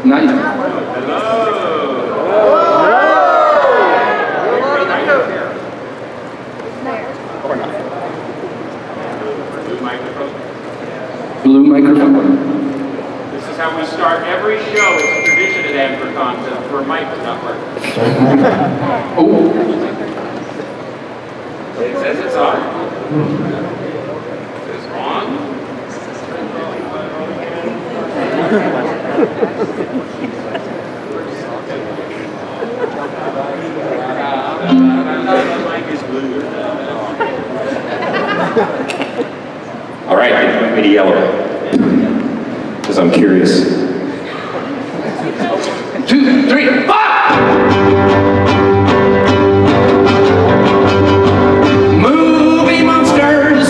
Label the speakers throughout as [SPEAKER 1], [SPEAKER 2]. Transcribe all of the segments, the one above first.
[SPEAKER 1] Not yet. Blue microphone.
[SPEAKER 2] This is how we start every show. It's a tradition at Anthrocon for a mic to not work.
[SPEAKER 1] Oh.
[SPEAKER 2] It says it's on. It's on. The mic is blue.
[SPEAKER 3] All right, make me yellow, because I'm curious.
[SPEAKER 1] 2, 3, 4! Movie monsters!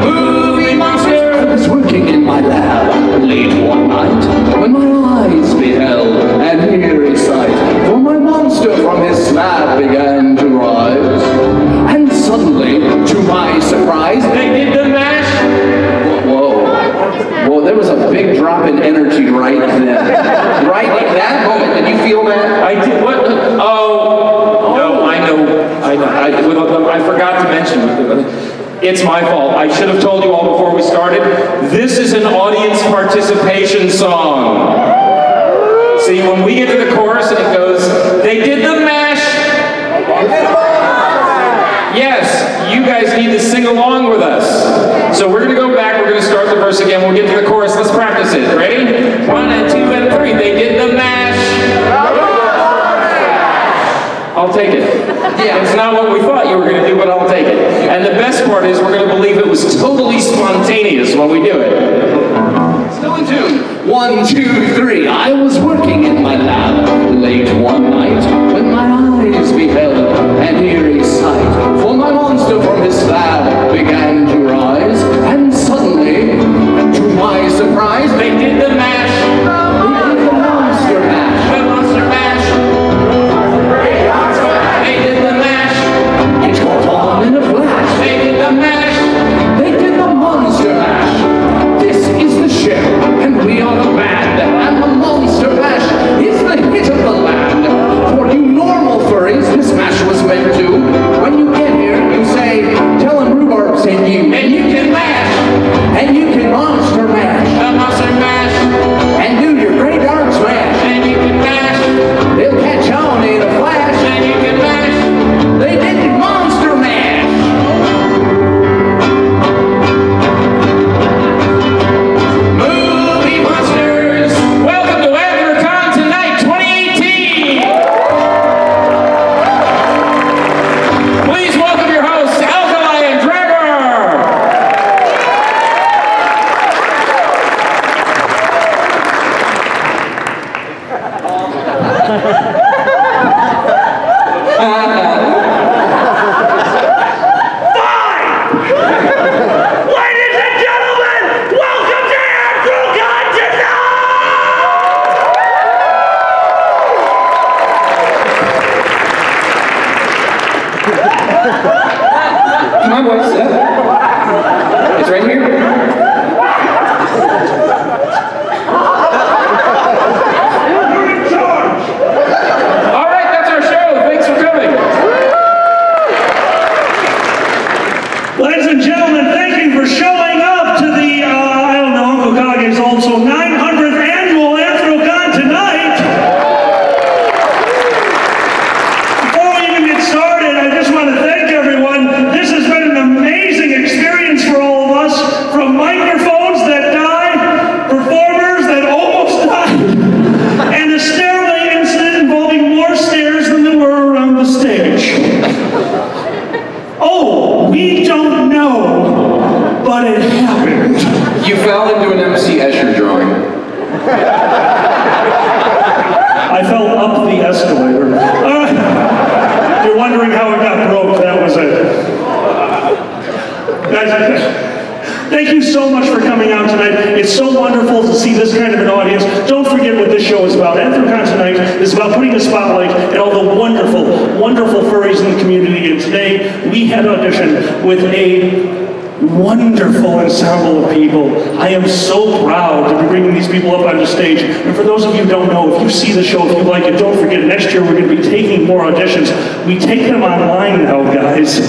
[SPEAKER 1] Movie monsters! Working in my lab late one night, when my eyes beheld an eerie sight, for my monster from his slab began to rise. And suddenly, to my surprise, they did the mash. Whoa. Whoa, there was a big drop in energy right then. Right at that moment, did you feel that?
[SPEAKER 3] I did, what? Oh, no, I know. I forgot to mention, it's my fault. I should have told you all before we started. This is an audience participation song. See, when we get to the chorus and it goes, they did the mash. Yes, you guys need to sing along with us. So we're going to go back, we're going to start the verse again, we'll get to the chorus, let's practice it. Ready? 1 and 2 and 3, they did the mash. I'll take it. Yeah. It's not what we thought you were going to do, but I'll take it. And the best part is we're going to believe it was totally spontaneous when we do it.
[SPEAKER 1] Still in tune. 1, 2, 3. I was working in my lab late one night when my eyes beheld an eerie sight. For my monster from his slab began to rise, and suddenly, to my surprise, they did the mash. They did the monster mash.
[SPEAKER 2] The monster mash.
[SPEAKER 1] They did the mash. It caught on in a flash.
[SPEAKER 2] They did the mash.
[SPEAKER 1] They did the monster mash. This is the show, and we are the band, and the monster mash is the hit of the land. For you normal furries, this mash was meant to. When you get here, you say, tell them rhubarb sent you.
[SPEAKER 2] And you can mash.
[SPEAKER 1] And you can monster mash.
[SPEAKER 2] The monster mash.
[SPEAKER 1] And do your great dark smash.
[SPEAKER 2] And you can mash.
[SPEAKER 1] They'll catch on in a flash.
[SPEAKER 2] And you can mash.
[SPEAKER 1] They did the monster mash.
[SPEAKER 2] Movie monsters. Welcome to Anthrocon tonight, 2018. Please welcome your hosts, Alkali and Dragar. Ladies and gentlemen, welcome to Anthrocon
[SPEAKER 1] Come on, boys. It's right here.
[SPEAKER 2] All right, that's our show. Thanks for coming.
[SPEAKER 4] Ladies and gentlemen, thank you for showing up to the, I don't know, Uncle Kage's also 900th annual Anthrocon tonight. Before we even get started, I just want to thank everyone. This has been an amazing experience for all of us, from microphones that die, performers that almost died, and a stairway incident involving more stairs than there were around the stage. Oh, we don't know, but it happened.
[SPEAKER 1] You fell into an MC Escher drawing.
[SPEAKER 4] I fell up the escalator. You're wondering how it got broke, that was it. Guys, Thank you so much for coming out tonight. It's so wonderful to see this kind of an audience. Don't forget what this show is about. Anthrocon tonight is about putting a spotlight at all the wonderful, wonderful furries in the community. And today we had audition with a wonderful ensemble of people. I am so proud to be bringing these people up onto stage. And for those of you who don't know, if you see the show, if you like it, don't forget, next year we're going to be taking more auditions. We take them online now, guys.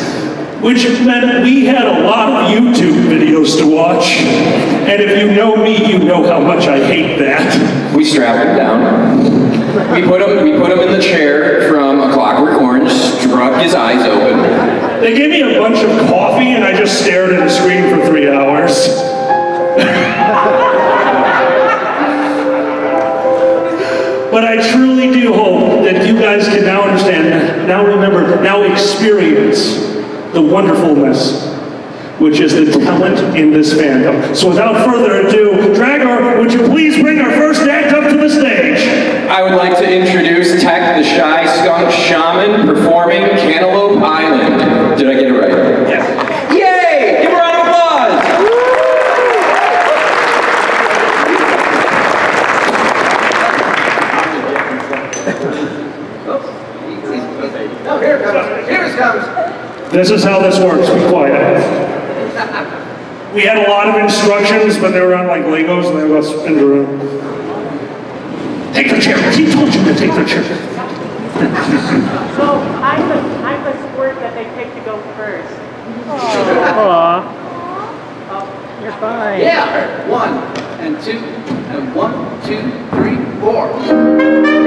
[SPEAKER 4] Which meant we had a lot of YouTube videos to watch. And if you know me, you know how much I hate that.
[SPEAKER 1] We strapped him down. We put him in the chair from A Clockwork Orange, struck his eyes open.
[SPEAKER 4] They gave me a bunch of coffee and I just stared at a screen for 3 hours. But I truly do hope that you guys can now understand, now remember, now experience the wonderfulness which is the talent in this fandom. So without further ado, Dragor, would you please bring our first act up to the stage?
[SPEAKER 1] I would like to introduce Tech the Shy Skunk Shaman performing Cantaloupe Island. Did I get it right?
[SPEAKER 4] Yes.
[SPEAKER 1] Yay! Give a round of applause!
[SPEAKER 5] Oh, here it comes. Here it comes.
[SPEAKER 4] This is how this works. Be quiet. We had a lot of instructions, but they were on like Legos and they got spinned around. Take the chair. He told you to take the chair.
[SPEAKER 6] So I'm the squirt that they picked to go first.
[SPEAKER 7] Aww.
[SPEAKER 6] Oh, you're fine.
[SPEAKER 5] Yeah. 1 and 2 and 1, 2, 3, 4.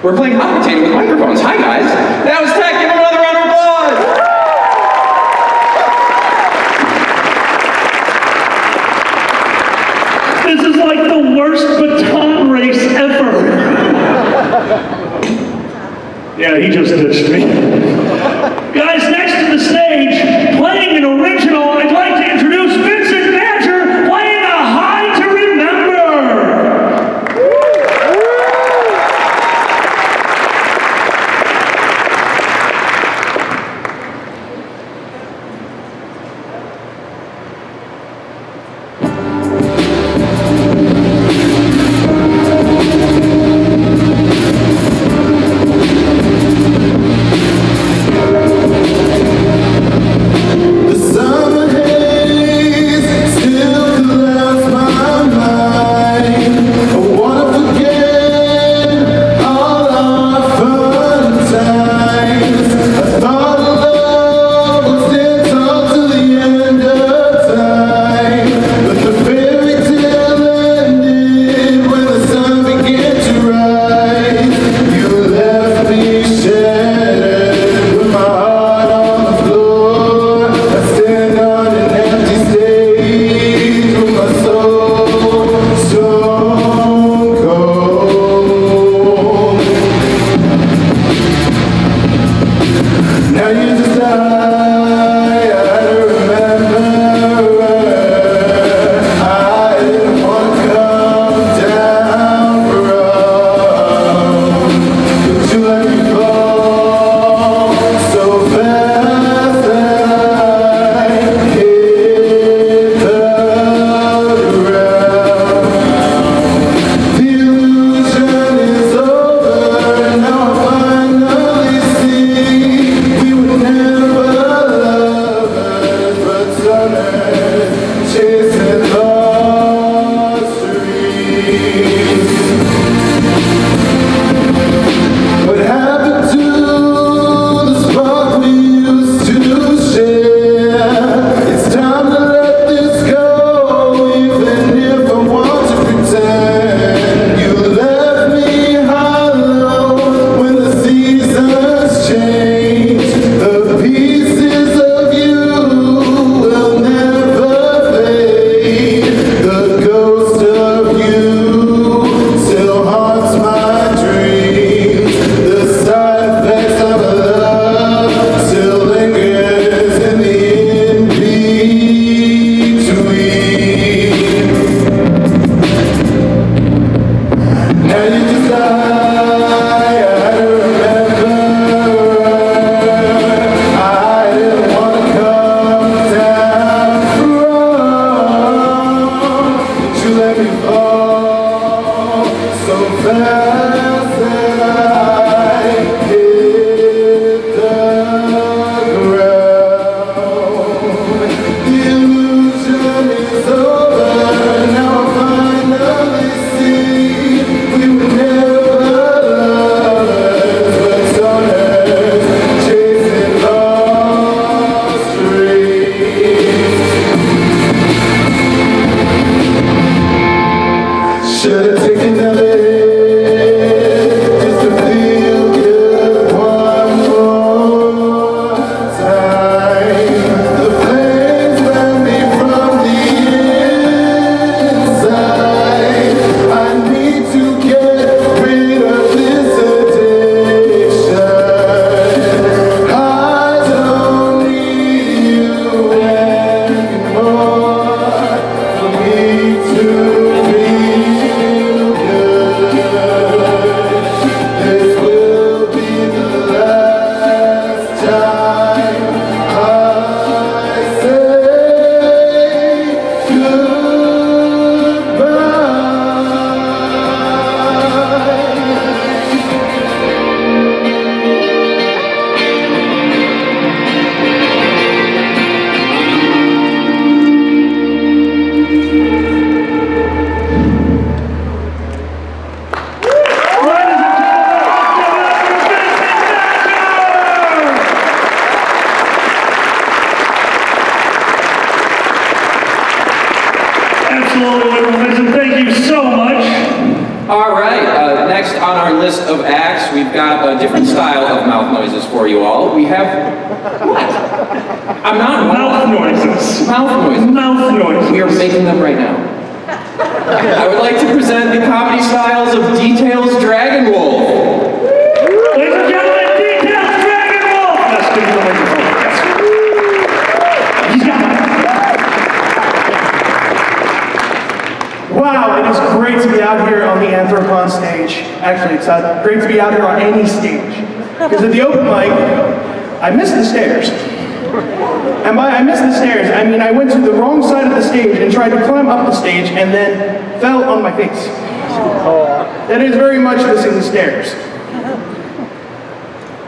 [SPEAKER 1] We're playing hot potato with microphones. Hi guys. That was Tech. Give him another round of applause.
[SPEAKER 4] This is like the worst baton race ever. Yeah, he just ditched me. Guys, next to the stage, playing an original, I'd like to introduce Vincent Badger playing A High to Remember.
[SPEAKER 8] stoners chasing the streets. What happened to the spark we used to share? It's time to let this go, even if I want to pretend. You left me hollow when the seasons change. The pieces of you will never fade. The ghost of you still haunts my dreams. The side effects of love still lingers in the in-between. Now you decide to remember. I didn't want to come down from. You let me fall so fast that I hit the ground. The illusion is over. Now I finally see we were never lovers, but stoners chasing lost dreams. Should've taken the hit just to feel good one more time. The flames burn me from the inside. I need to get rid of this addiction. I don't need you anymore for me to feel good. This will be the last time I say goodbye.
[SPEAKER 4] Absolutely wonderful. Thank you so much.
[SPEAKER 3] All right, next on our list of acts, we've got a different style of mouth noises for you all. We have, what? I'm not
[SPEAKER 4] Mouth noises.
[SPEAKER 3] Mouth noises.
[SPEAKER 4] Mouth noises.
[SPEAKER 3] We are making them right now. I would like to present the comedy styles of Details Dragon Wolf.
[SPEAKER 4] Ladies and gentlemen, Details Dragon Wolf. Let's give him the microphone. Yes. He's got it.
[SPEAKER 9] Wow, it is great to be out here on the Anthrocon stage. Actually, it's great to be out here on any stage. Because at the open mic, I missed the stairs. And by I missed the stairs, I mean I went to the wrong side of the stage and tried to climb up the stage and then fell on my face. That is very much missing the stairs.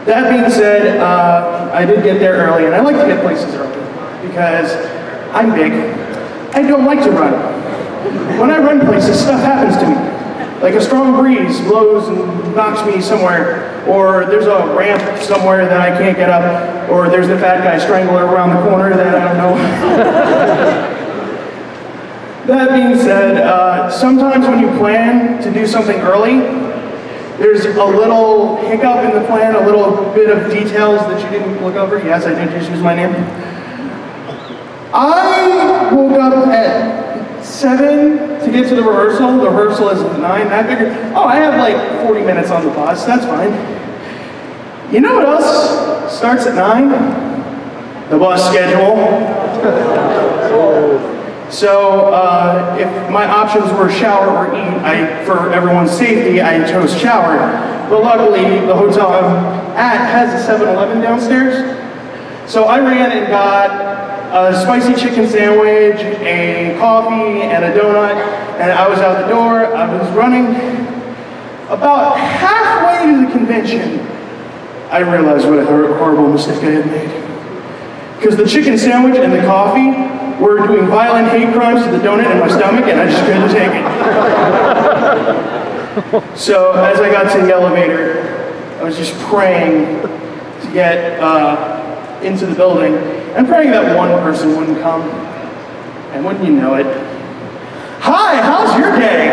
[SPEAKER 9] That being said, I did get there early, and I like to get places early because I'm big. I don't like to run. When I run places, stuff happens to me. Like a strong breeze blows and knocks me somewhere, or there's a ramp somewhere that I can't get up, or there's the fat guy strangler around the corner that I don't know. That being said, sometimes when you plan to do something early, there's a little hiccup in the plan, a little bit of details that you didn't look over. Yes, I did just use my name. I woke up at 7 to get to the rehearsal. The rehearsal is at 9. I figured, oh, I have like 40 minutes on the bus. That's fine. You know what else starts at 9? The bus schedule. So if my options were shower or eat, for everyone's safety, I chose shower. But luckily, the hotel I'm at has a 7-Eleven downstairs. So I ran and got a spicy chicken sandwich, a coffee, and a donut, and I was out the door. I was running. About halfway to the convention, I realized what a horrible mistake I had made. Because the chicken sandwich and the coffee were doing violent hate crimes to the donut in my stomach, and I just couldn't take it. So as I got to the elevator, I was just praying to get into the building, and praying that one person wouldn't come. And wouldn't you know it? Hi, how's your day?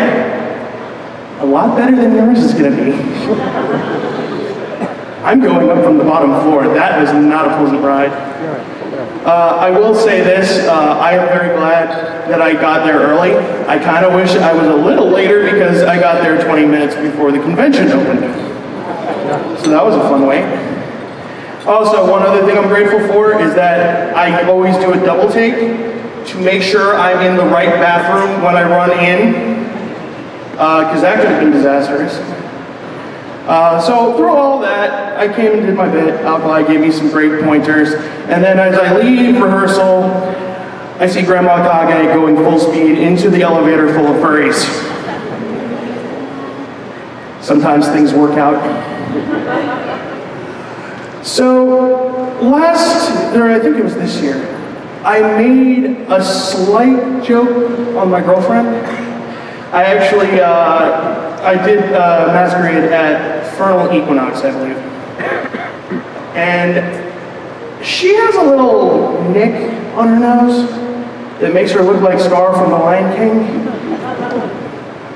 [SPEAKER 9] A lot better than yours is gonna be. I'm going up from the bottom floor. That was not a pleasant ride. I will say this, I am very glad that I got there early. I kind of wish I was a little later because I got there 20 minutes before the convention opened. So that was a fun way. Also, one other thing I'm grateful for is that I always do a double take to make sure I'm in the right bathroom when I run in, because that could have been disastrous. So through all that, I came and did my bit. Alkali gave me some great pointers, and then as I leave rehearsal, I see Grandma Kage going full speed into the elevator full of furries. Sometimes things work out. So I think it was this year, I made a slight joke on my girlfriend. I actually, I did masquerade at Fernal Equinox, I believe. And she has a little nick on her nose that makes her look like Scar from The Lion King.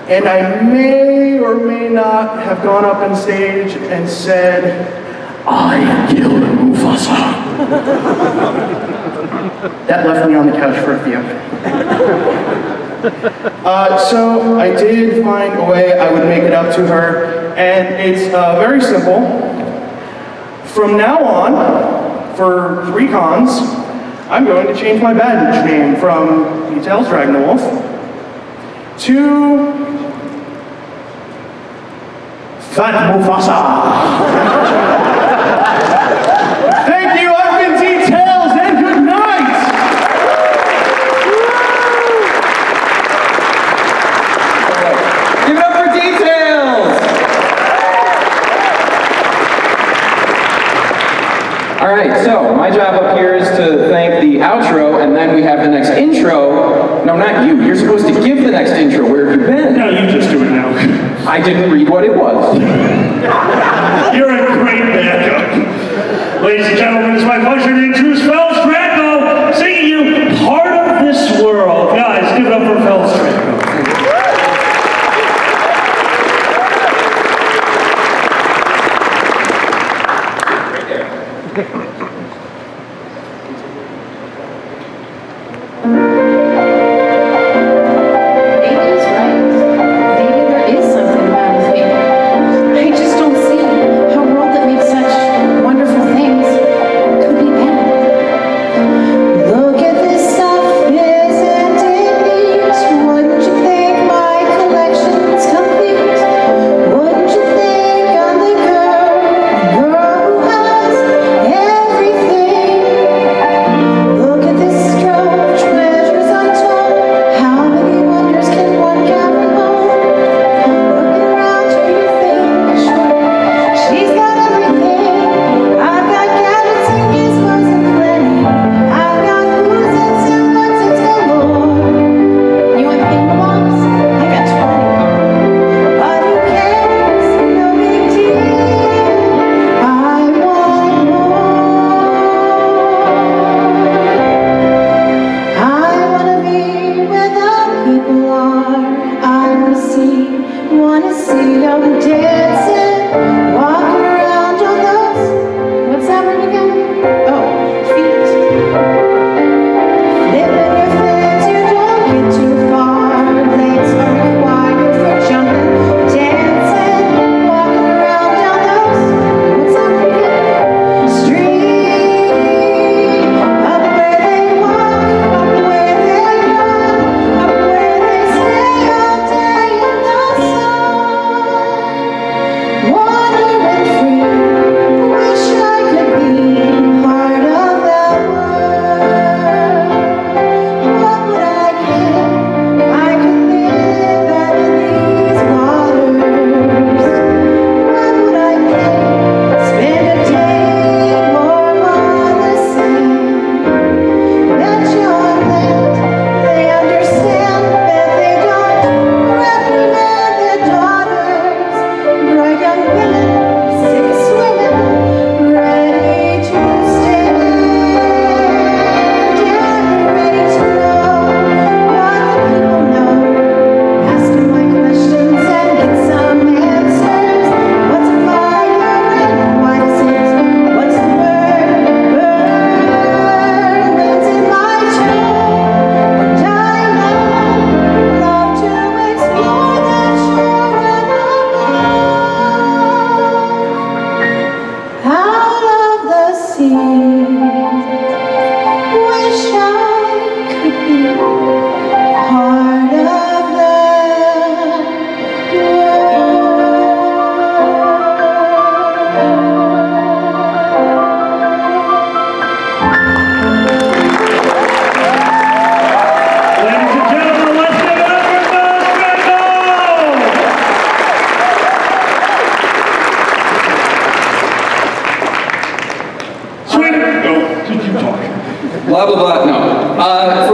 [SPEAKER 9] And I may or may not have gone up on stage and said, "I killed Mufasa." That left me on the couch for a few. So I did find a way I would make it up to her, and it's very simple. From now on, for 3 cons, I'm going to change my badge name from Details Dragonwolf to Fat Mufasa. Thank you, I've been Details, and good night!
[SPEAKER 10] Give it up for Details! All right, so my job up here is to thank the outro, and then we have the next intro. No, not you. You're supposed to give the next intro. Where have you been?
[SPEAKER 4] No, you just do it now.
[SPEAKER 10] I didn't read what it was.
[SPEAKER 4] You're a great backup. Ladies and gentlemen, it's my pleasure to introduce Fells Draco, singing you Part of This World. Guys, give it up for Fells Draco.
[SPEAKER 11] Wonderful things could be bad.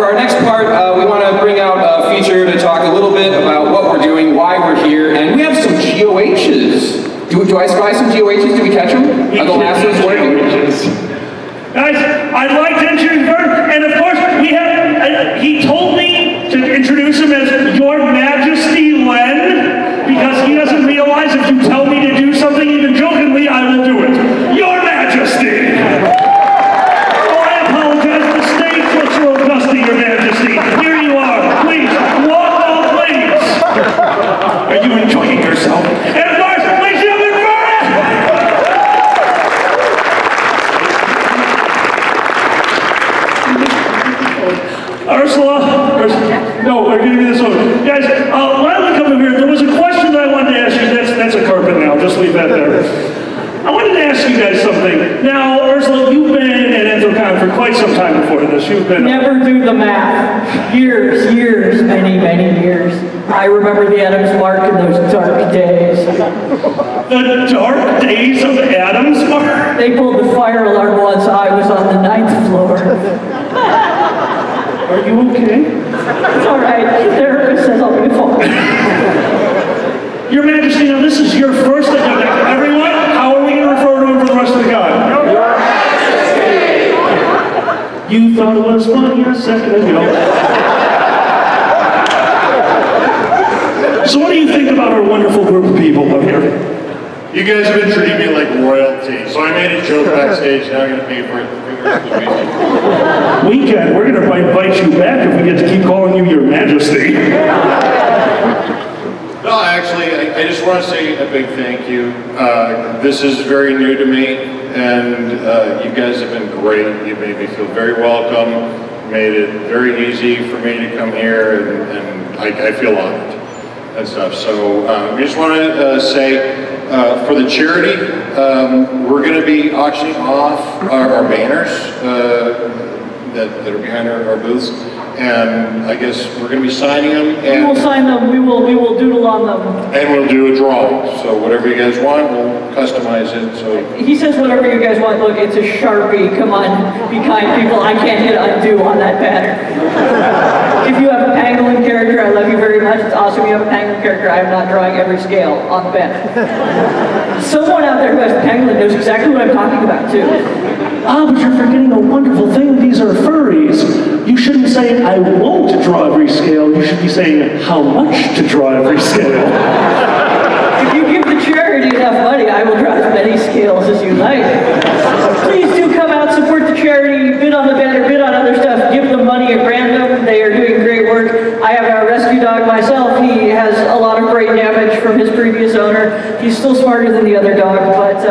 [SPEAKER 10] for our next part, we want to bring out a feature to talk a little bit about what we're doing, why we're here, and we have some GOHs. Do I spy some GOHs? Do we catch them? Are the lassos working?
[SPEAKER 4] Guys, I'd like to introduce Bert, and of course, we have, he told me to introduce him as Your Majesty Len, because he doesn't realize if you tell me to do something even jokingly, I will do it. Your Majesty! Oh, I apologize, the stage looks a little dusty, Your Majesty. Here you are, please, walk all please. Are you enjoying yourself? And of course, please give it Ursula, no, we're giving this one. Guys, why don't we come over here? There was a question that I wanted to ask you. That's a carpet now. Just leave that there. I wanted to ask you guys something. Now, Ursula, you've been at Anthrocon for quite some time before this. You've been...
[SPEAKER 11] Never do the math. Years, many years. I remember the Adams Mark in those dark days.
[SPEAKER 4] The dark days of Adams Mark?
[SPEAKER 11] They pulled the fire alarm once I was on the 9th floor.
[SPEAKER 4] Are you okay?
[SPEAKER 11] It's all right. The therapist says I'll be fine.
[SPEAKER 4] Your Majesty, now this is your first... Everyone, how are we going to refer to him for the rest of the God? Your Majesty! You thought it was funny a second ago. So what do you think about our wonderful group of people up here?
[SPEAKER 12] You guys have been treating me like royalty, so I made a joke backstage, now I'm going to pay for it.
[SPEAKER 4] Weekend, we're going to invite you back if we get to keep calling you Your Majesty.
[SPEAKER 12] No, actually, I just want to say a big thank you. This is very new to me, and you guys have been great. You made me feel very welcome, made it very easy for me to come here, and I feel honored and stuff. So we just want to say, for the charity, we're going to be auctioning off our banners that are behind our booths, and I guess we're going to be signing them. And
[SPEAKER 11] we will sign them. We will doodle on them.
[SPEAKER 12] And we'll do a drawing. So whatever you guys want, we'll customize it. So
[SPEAKER 11] he says whatever you guys want. Look, it's a Sharpie. Come on, be kind, people. I can't hit undo on that banner. If you have a pangolin character, I love you very much. It's awesome you have a pangolin character. I am not drawing every scale on the banner. Someone out there who has a pangolin knows exactly what I'm talking about, too.
[SPEAKER 4] Ah, but you're forgetting a wonderful thing. These are furries. You shouldn't say, I won't draw every scale. You should be saying, how much to draw every scale.
[SPEAKER 11] If you give the charity enough money, I will draw as many scales as you like. Please do come out, support the charity, bid on the banner, bid on other stuff, give them money at random. They are doing great work. I have a rescue dog myself. He has a lot of brain damage from his previous owner. He's still smarter than the other dog, but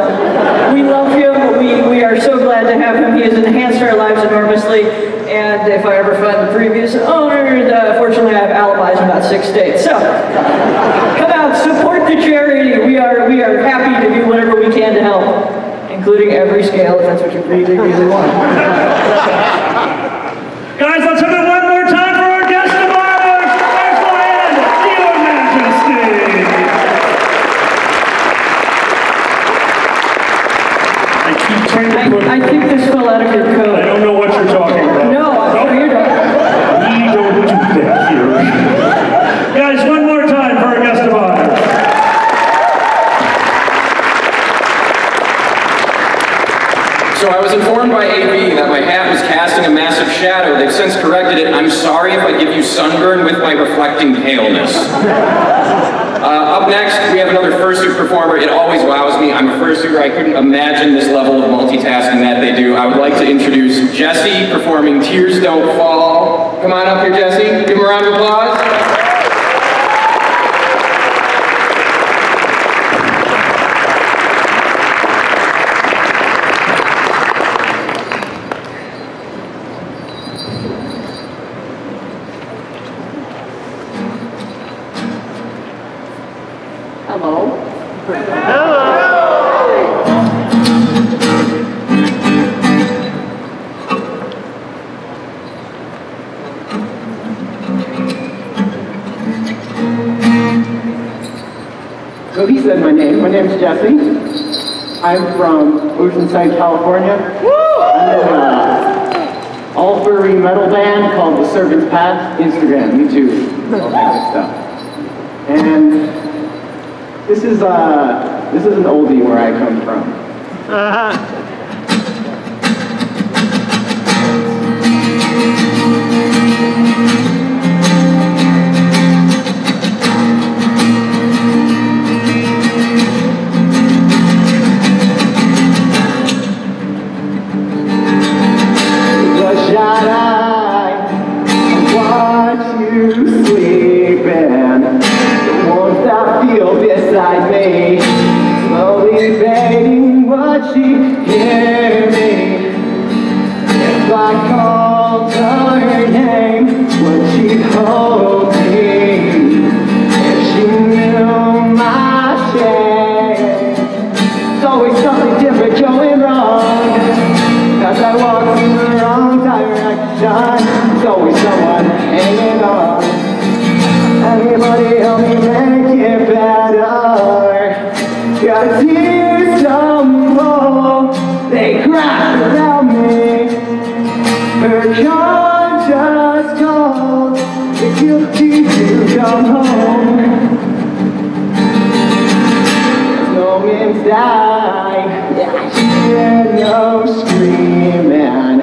[SPEAKER 11] we love him. We are so glad to have him. He has enhanced our lives enormously. And if I ever find the previous owner, fortunately I have alibis in about 6 states. So, come out, support the charity. We are happy to do whatever we can to help, including every scale, if that's what you really want.
[SPEAKER 4] Guys, let's have it one more time for our guest of honor, Ursula and Your Majesty.
[SPEAKER 11] I think this fell out of your coat.
[SPEAKER 4] I don't know what you're talking about.
[SPEAKER 11] No, I'm sure you don't.
[SPEAKER 4] We don't do that here. Guys, one more time for our guest of honor.
[SPEAKER 10] So I was informed by AV that my hat was casting a massive shadow. They've since corrected it. I'm sorry if I give you sunburn with my reflecting paleness. Up next, we have another fursuit performer. It always wows me. I'm a fursuiter. I couldn't imagine this level of multitasking that they do. I would like to introduce Jesse performing Tears Don't Fall. Come on up here, Jesse. Give him a round of applause.
[SPEAKER 11] Hello.
[SPEAKER 13] So he said my name. My name's Jesse. I'm from Oceanside, California. I'm in all-furry metal band called The Serpent's Path. Instagram, YouTube, all that good stuff. And this is an oldie where I come from.
[SPEAKER 8] Beside me, slowly fading, would she hear me? If I called her name, would she hold me? If she knew my shame, there's always something different going wrong. As I walk in the wrong direction, there's always someone hanging on. Anybody help me make it better? Got tears tumble, they crash around me. Her conscience calls, the guilty to come home. As moments die, I hear no screaming.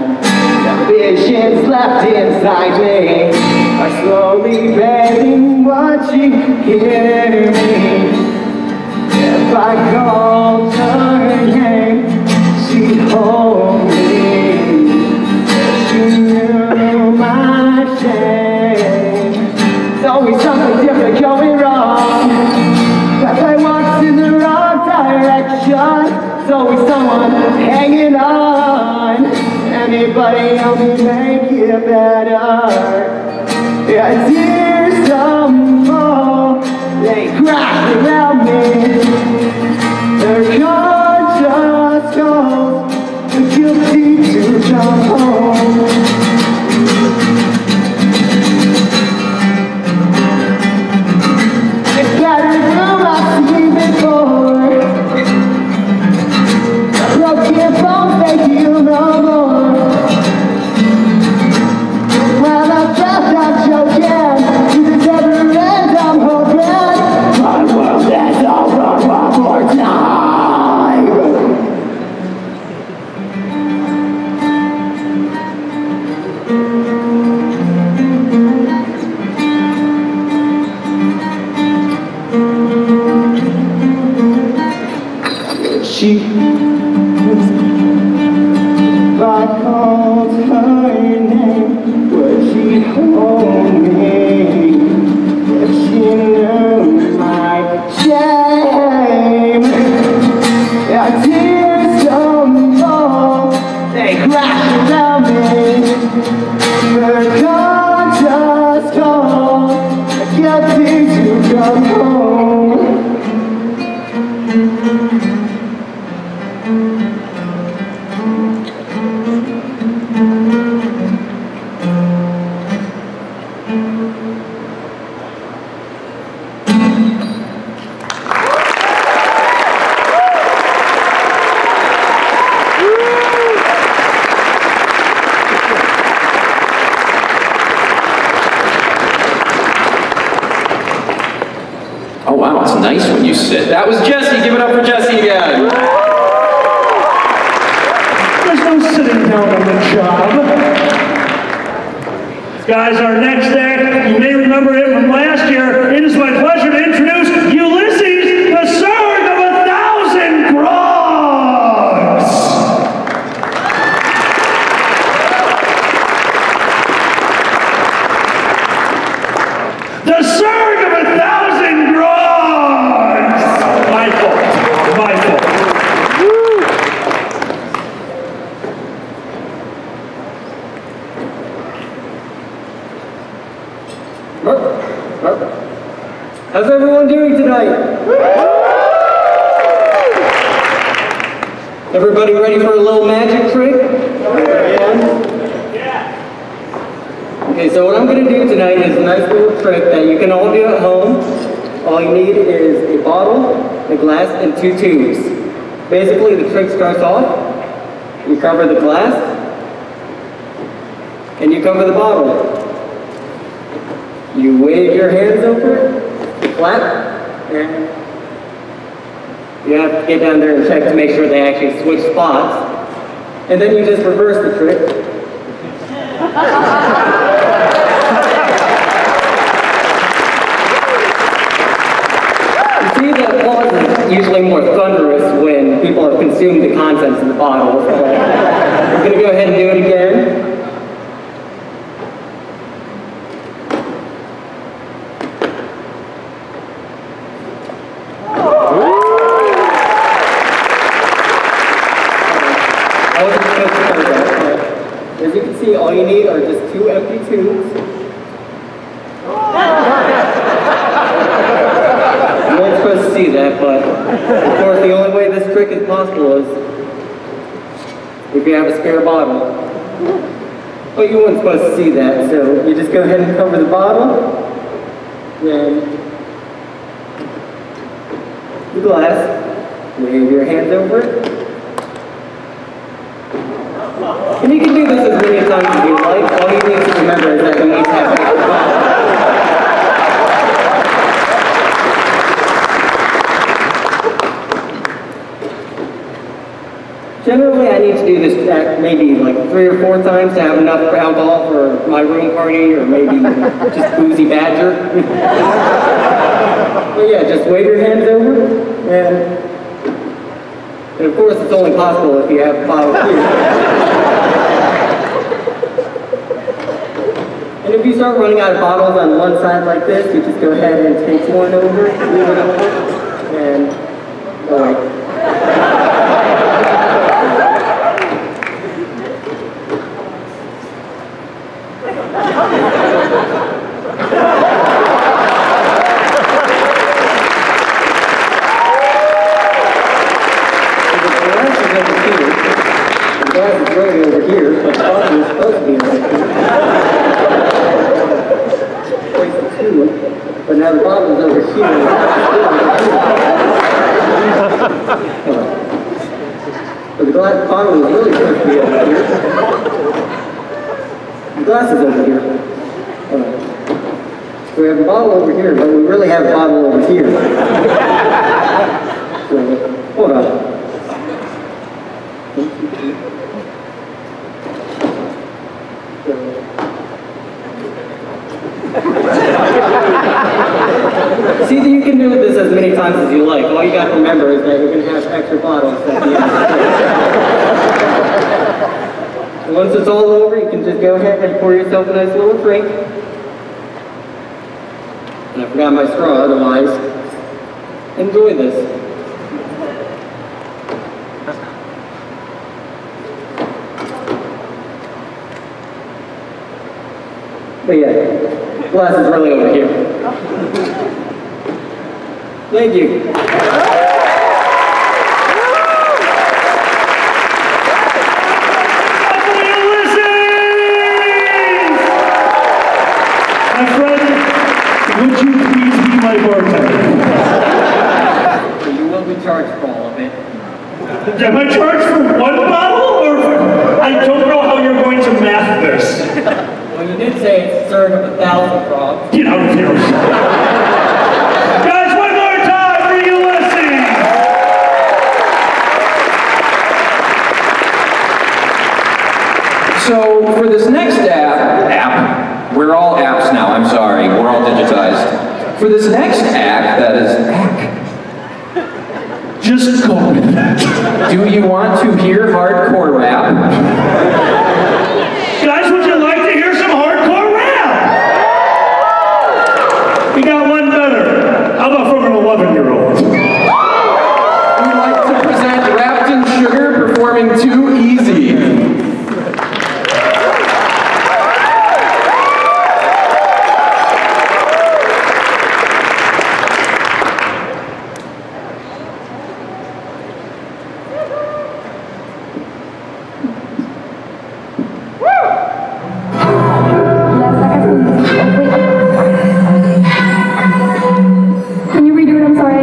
[SPEAKER 8] The visions left inside me are slowly fading. Would she hear me? If I called her name, she'd hold me. If she knew my shame, there's always something different going wrong. As I walked in the wrong direction, there's always someone hanging on. Anybody help me make it better? Yeah, tears tumble, they crash around me. Their conscience calls, the guilty to come home. It's better room I've seen before. A broken bone, they heal no more. Well, I felt I'm joking, to the never end I'm hoping. My world is over one more time. She if I called her name, would she hold me? If she knew my shame, yeah, tears don't fall, they crash around me. Her conscience calls, I guilty to come home.
[SPEAKER 10] Oh wow, it's nice when you sit. That was Jesse. Give it up for Jesse again.
[SPEAKER 4] There's no sitting down on the job. Guys, our next act, you may remember it from last year. It is my pleasure to introduce Ulysses, the Sword of 1,000 Grogs. The Sword of 1,000 Grogs. My fault. My fault.
[SPEAKER 13] How's everyone doing tonight? Everybody ready for a little magic trick? Yeah. Okay, so what I'm going to do tonight is a nice little trick that you can all do at home. All you need is a bottle, a glass, and 2 tubes. Basically, the trick starts off, you cover the glass,
[SPEAKER 14] and you cover the bottle. You wave your hands over it, clap, and you have to get down there and check to make sure they actually switch spots. And then you just reverse the trick. You see, the applause is usually more thunderous when people have consumed the contents of the bottle. So we're going to go ahead and do it again. As you can see, all you need are just 2 empty tubes. You weren't supposed to see that, but of course the only way this trick is possible is if you have a spare bottle. But you weren't supposed to see that, so you just go ahead and cover the bottle, then the glass, wave your hands over it. And you can do this as many times as you like. All you need to remember is that you need to have extra bottles. Generally, I need to do this maybe like 3 or 4 times to have enough alcohol for my room party, or maybe just boozy badger. But yeah, just wave your hands over, and of course it's only possible if you have a bottle here. And if you start running out of bottles on one side like this, you just go ahead and take one over, move it over, and oh wait. The glass is really over here, but the bottle is supposed to be over here. But now the bottom's over here. But the bottle is really supposed to be over here. The glass is over here. So we have a bottle over here, but we really have a bottle over here. So, hold on. See, you can do this as many times as you like. All you got to remember is that you're going to have extra bottles at the end. And once it's all over, you can just go ahead and pour yourself a nice little drink. And I forgot my straw, otherwise, enjoy this. But yeah, the glass is really over here. Thank you.
[SPEAKER 4] My friend, would you please be my bartender?
[SPEAKER 14] You will be charged for all of it.
[SPEAKER 4] Am I charged for 1 bottle, or for... I don't know how you're going to math this.
[SPEAKER 14] Well, you did say it's a third of 1,000 frogs.
[SPEAKER 4] Get out of here. Guys, one more time for Ulysses!
[SPEAKER 10] So for this next app, we're all apps now, I'm sorry, we're all digitized. For this next act, that is
[SPEAKER 4] just go with that.
[SPEAKER 10] Do you want to hear hardcore rap?
[SPEAKER 4] Guys, would you like to hear some hardcore rap? We got one better. How about from an 11-year-old?
[SPEAKER 10] We'd like to present Wrapped in Sugar performing Too Easy.
[SPEAKER 15] Can you redo it? I'm sorry, I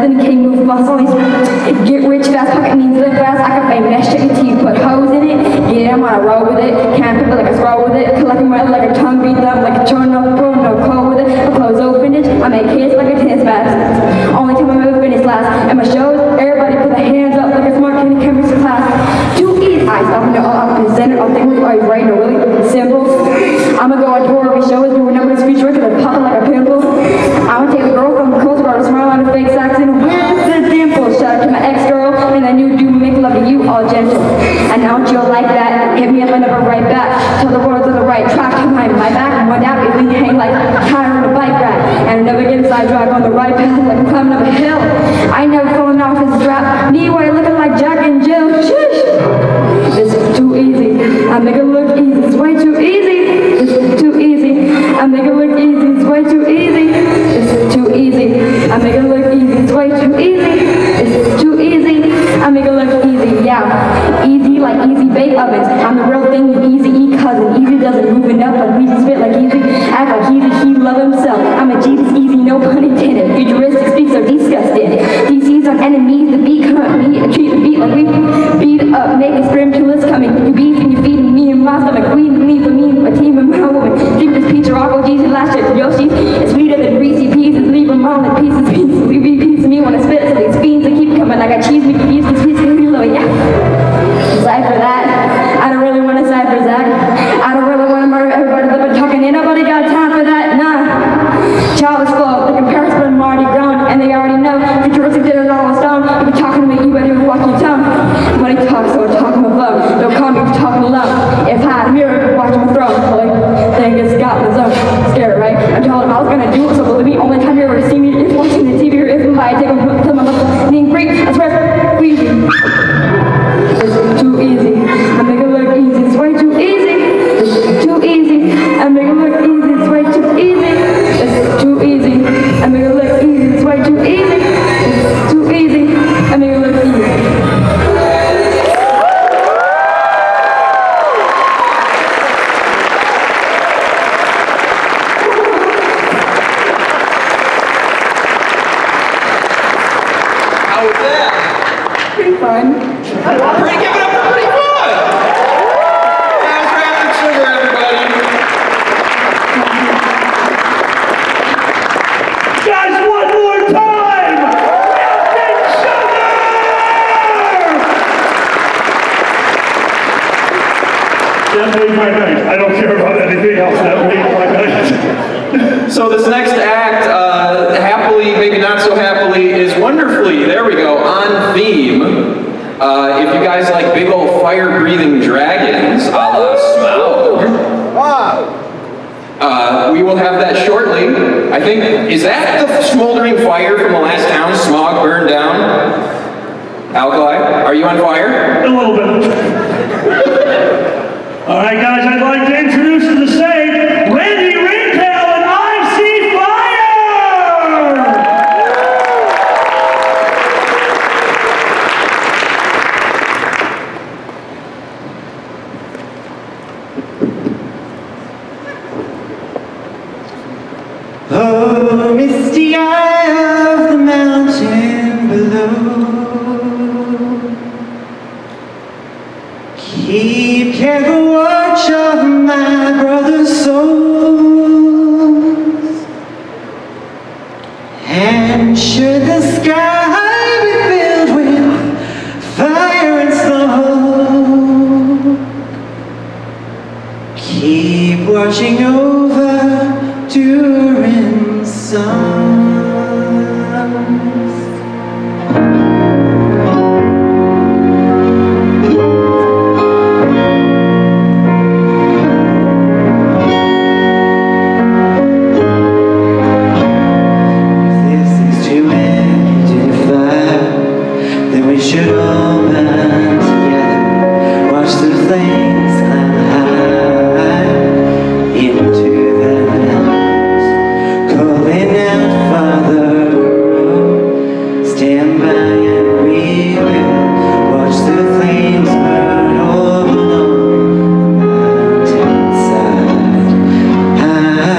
[SPEAKER 15] than King Mufasa. Get rich fast, pocket means live fast. I can make mesh chicken teeth, put hoes in it. Yeah, I'm on a roll with it. Can't put it like a scroll with it. Collecting money like a tongue beat up, like a churn no pro, no cold with it. My clothes all finished. I make hits like a tennis match. Only time I'm ever finished last. And my shows, everybody put their hands up like a smart kid in chemistry class. Too easy. I stop and I'm presented. I'll think are you right or really simple. I'ma go on tour every show, do a number of speech records and pop it like a pimple. I'ma take a girl from the coast guard, smile on a fake accent, where's the dimple? Shout out to my ex-girl, and I knew do make love to you all gentle. And now you'll like that, hit me up and never right back. Tell the world's on the right track, behind my back, and one out, we hang like a tire on a bike rack. And never get inside drive on the right path like I'm climbing up a hill. I never falling off his strap, knee white looking like Jack and Jill. Shush! This is too easy, I make it look easy, it's way too easy. This is too easy, I make it look easy, it's way too easy. This is too easy, I make it look easy, it's way too easy. This is too easy, I make it look easy, yeah. Easy like easy bake ovens, I'm the real thing, the easy E cousin. Easy doesn't moving up, like easy spit like easy. Act like easy, he love himself. I'm a Jesus easy, no pun intended. Futuristic speak so disgusted. DC's on enemies, the beat come at me, I treat the beat like we beat up, make it scream till it's coming. You beef and you feeding me and my stomach, queen me for me and my team and my woman. Drink this pizza, Rocco, Jesus, last year, Yoshi's. It's sweeter than Reese's Pieces, leave them all in pieces, leave me piece of me when I spit it, so these fiends they keep coming. I got cheese, Mickey D's, pieces, yeah. Cipher that. I don't really want to cipher Zach. I don't really want to murder everybody that been talking. Ain't nobody got time for that, nah. Child is full, the comparison I'm already grown, and they already know. Futuristic dinners all on stone. If you're talking to me, you better watch your tongue. Money talks, so talk on my phone. Don't call me talking alone. If I had a mirror, watch my throne. Like, thing is got my zone. Scared, right? I told him I was gonna do it, so believe me, only time you ever see me is watching the TV or if I take them to my being free. I swear, we it's too easy, I make it look easy, it's way too easy. It's too easy, I make it look easy, it's way too easy. It's too easy, I make it look easy, it's way too easy. It's too easy, I make it look easy.
[SPEAKER 10] How was that?
[SPEAKER 15] Pretty fun.
[SPEAKER 10] Give it up for pretty fun! How's Rapid Sugar, everybody?
[SPEAKER 4] Guys, one more time! Rapid Sugar! That made my night. I don't care about anything else. That made my night.
[SPEAKER 10] So this next act, happily, maybe not so happily, is wonderfully, there we go, on theme. If you guys like big old fire-breathing dragons, a la Smaug, we will have that shortly. I think, is that the smoldering fire from the last town Smaug burned down? Alkali, are you on fire?
[SPEAKER 4] A little bit. All right, guys, I'd like to introduce to the stage Randy Ringtail and I See Fire!
[SPEAKER 16] Oh, misty eye of the mountain below, keep careful watch of my brother's souls, and should the sky be filled with fire and smoke, keep watching over during suns. We should all band together, watch the flames climb high into the night, calling out, Father, oh, stand by and we will watch the flames burn all along the mountainside high.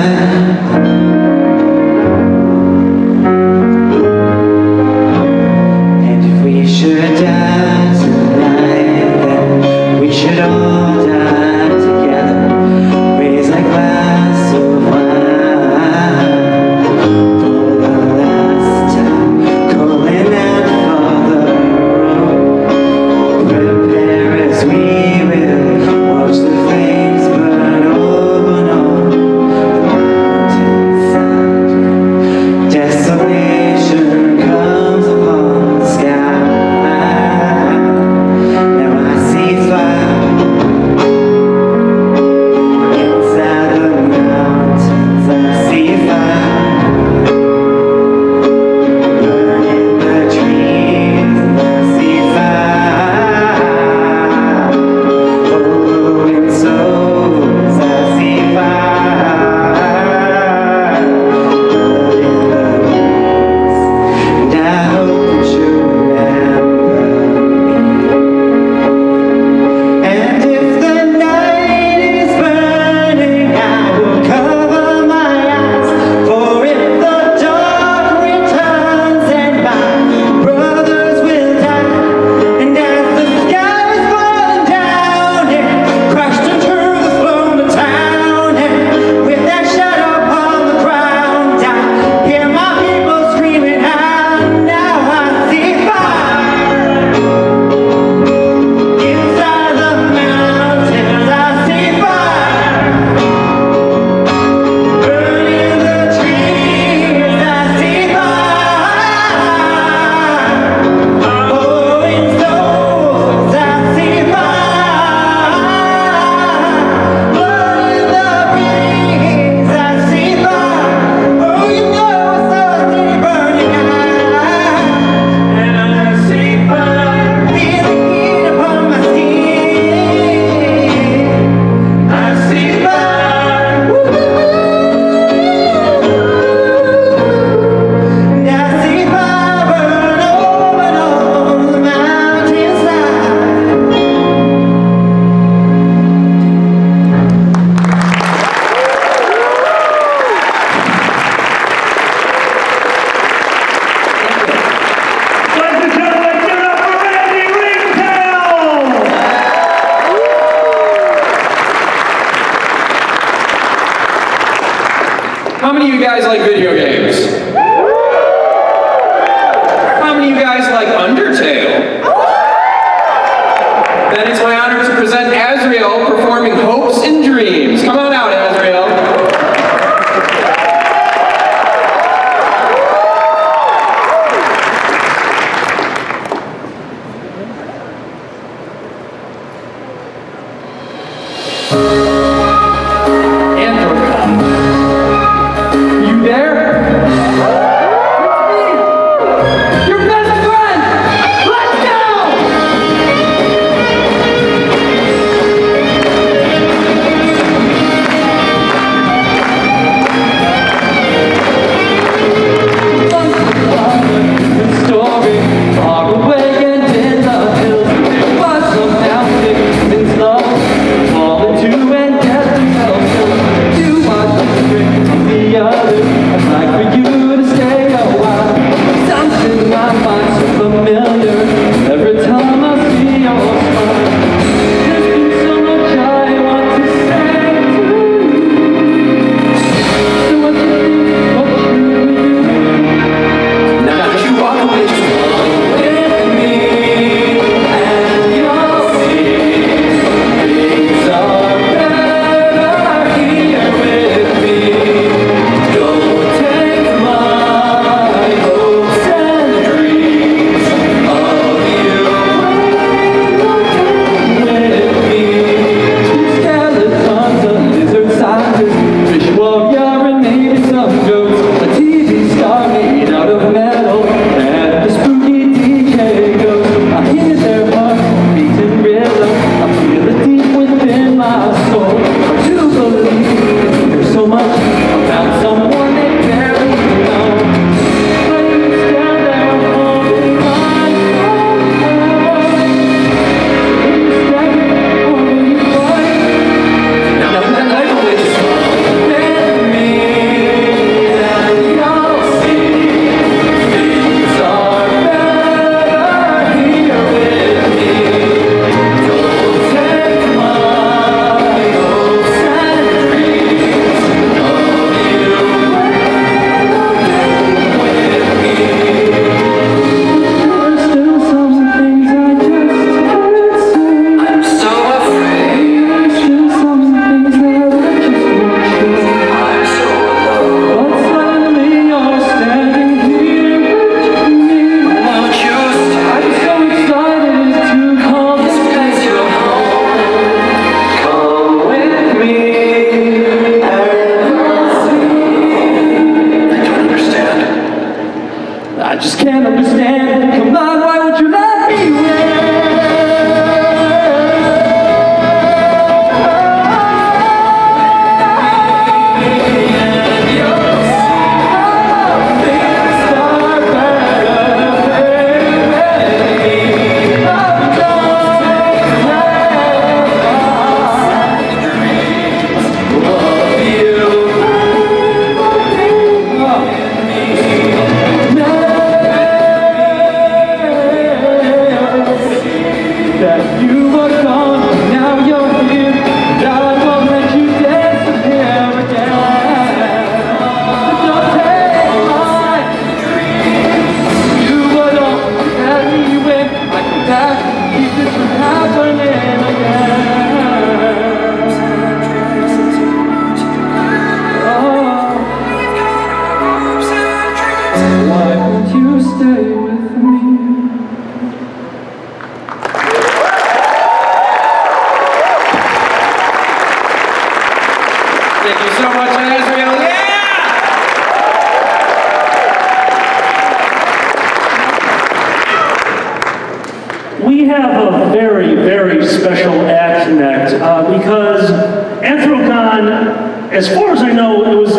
[SPEAKER 10] you guys like video games? How many of you guys like Undertale? Then it's my honor to present Azrael performing Hopes and Dreams. Come on out, Azrael.
[SPEAKER 1] Anthrocon. You there?
[SPEAKER 16] Your best friend! Let's go!
[SPEAKER 1] Story far away and in the hills. It was some mountain in slow, fall into and get themselves killed. You watch the trick of the other. I'd like for you to stay a while. Something I find so familiar every time I see your smile. There's been so much I want to say to you. So what you think, what should we do? Now that you walk away, just walk with me, and you'll see things are better here with me. Don't take my hopes and dreams of you with me. Two skeletons, a lizard scientist, fish warrior, and maybe some goats. A TV star made out of metal, and the spooky DJ goes. I hear their hearts beating rhythm. I feel it deep within my soul. To believe there's so much about someone they barely know. But you stand there holding my hand. You stand there holding my hand. Now that night away, just walk with me, and you'll see things are better here with me. Don't take my hopes and dreams of you with me. There's still some things I just can't say. I'm so afraid. There's still some things that I just won't show. I'm so alone. But suddenly you're standing here with me. Won't you stay? I'm so excited to call this place your home. Come with me, and you'll see. I don't understand. I just can't understand. Come on, why would you let me win? And you'll see things are better here with me. Oh, don't take my dreams of you that you were gone, now you're here, and I won't let you disappear again. Don't take my dreams. You would always let me win. I can back keep this from happening again. Oh, why won't you stay with me?
[SPEAKER 10] Thank you so much, Azrael. Yeah!
[SPEAKER 4] We have a very, very special act next because Anthrocon, as far as I know, it was,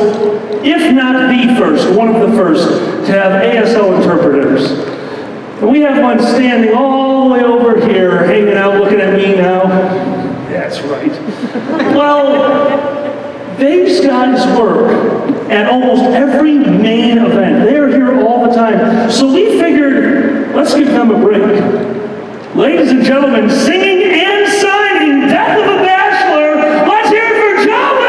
[SPEAKER 4] if not the first, one of the first to have ASL interpreters. And we have one standing all the way over here, hanging out, looking at me now. That's right. Well, these guys work at almost every main event. They're here all the time. So we figured, let's give them a break. Ladies and gentlemen, singing and signing Death of a Bachelor, let's hear it for Joey!